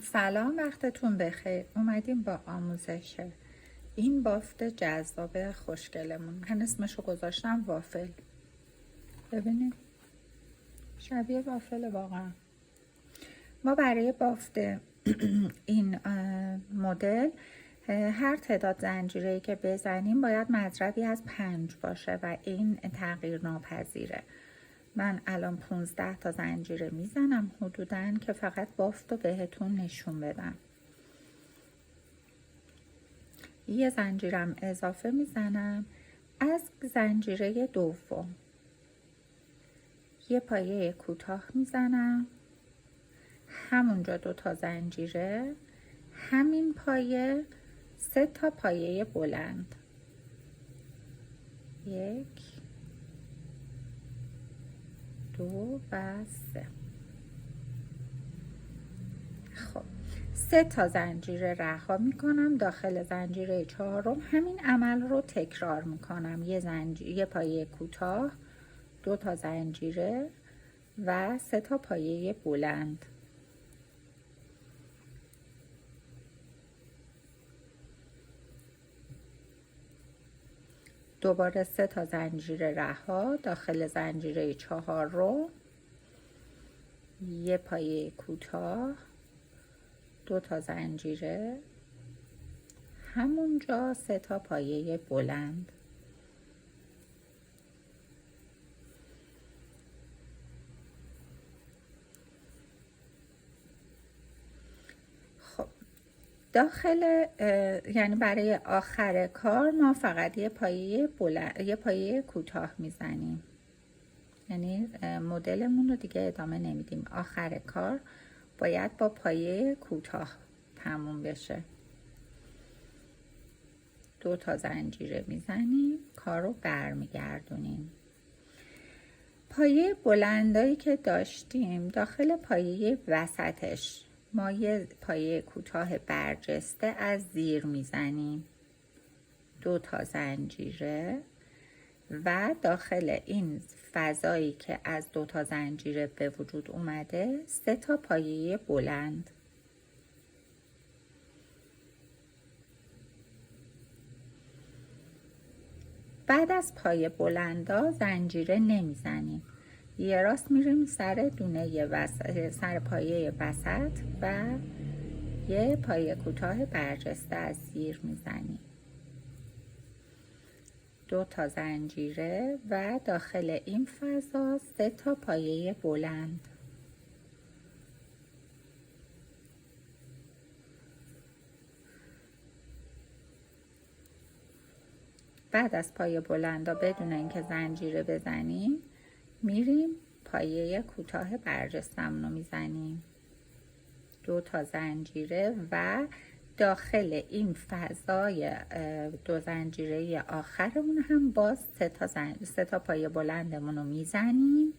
سلام، وقتتون بخیر. اومدیم با آموزش این بافت جذاب خوشگلمون. من اسمشو گذاشتم وافل. ببینید شبیه وافل واقعا. ما برای بافت این مدل هر تعداد زنجیره‌ای که بزنیم باید مضربی از 5 باشه و این تغییر ناپذیره. من الان 15 تا زنجیره میزنم حدوداً که فقط بافت رو بهتون نشون بدم. یه زنجیرم اضافه میزنم از زنجیره دوم. یه پایه کوتاه میزنم، همونجا 2 تا زنجیره، همین پایه 3 تا پایه بلند. 1 2 و 3. خب 3 تا زنجیره رها میکنم. داخل زنجیره 4م همین عمل رو تکرار میکنم. یه پایه کوتاه، 2 تا زنجیره و 3 تا پایه بلند. دوباره 3 تا زنجیره رها. داخل زنجیره 4 یه پایه کوتاه، 2 تا زنجیره، همونجا 3 تا پایه بلند. خب داخل یعنی برای آخر کار ما فقط یه پایه کوتاه میزنیم. یعنی مدلمون رو دیگه ادامه نمیدیم. آخر کار باید با پایه کوتاه تموم بشه. 2 تا زنجیره میزنیم، کار رو برمیگردونیم. پایه بلندایی که داشتیم داخل پایه وسطش ما یه پایه کوتاه برجسته از زیر میزنیم. 2 تا زنجیره و داخل این فضایی که از 2 تا زنجیره به وجود اومده 3 تا پایه بلند. بعد از پایه بلندا زنجیره نمیزنیم. یه راست میریم سر سر پایه وسط و یه پایه کوتاه برجسته از زیر میزنیم. 2 تا زنجیره و داخل این فضا 3 تا پایه بلند. بعد از پایه بلندا بدون اینکه زنجیره بزنیم میریم پایه کوتاه برجستمون رو میزنیم. 2 تا زنجیره و داخل این فضای 2 زنجیره آخرمون هم باز 3 تا پایه بلندمون رو میزنیم.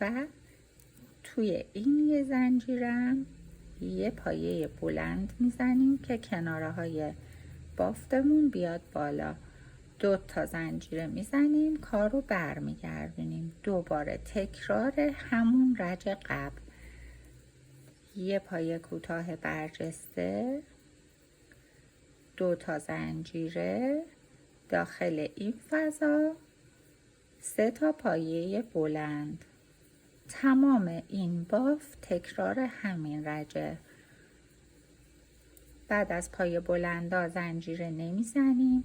و توی این یه زنجیرم یه پایه بلند میزنیم که کناره های بافتمون بیاد بالا. 2 تا زنجیره میزنیم، کار رو برمیگردونیم. دوباره تکرار همون رج قبل. یه پایه کوتاه برجسته، 2 تا زنجیره، داخل این فضا 3 تا پایه بلند. تمام این بافت تکرار همین رجه. بعد از پایه بلندا زنجیره نمیزنیم.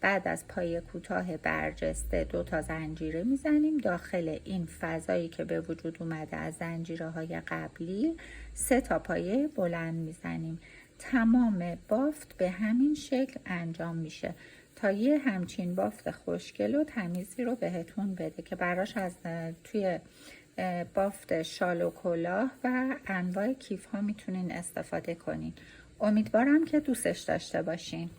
بعد از پایه کوتاه برجسته 2 تا زنجیره میزنیم. داخل این فضایی که به وجود اومده از زنجیره های قبلی 3 تا پایه بلند میزنیم. تمام بافت به همین شکل انجام میشه تا یه همچین بافت خوشگل و تمیزی رو بهتون بده که براش از توی بافت شال و کلاه و انواع کیف ها میتونین استفاده کنین. امیدوارم که دوستش داشته باشین.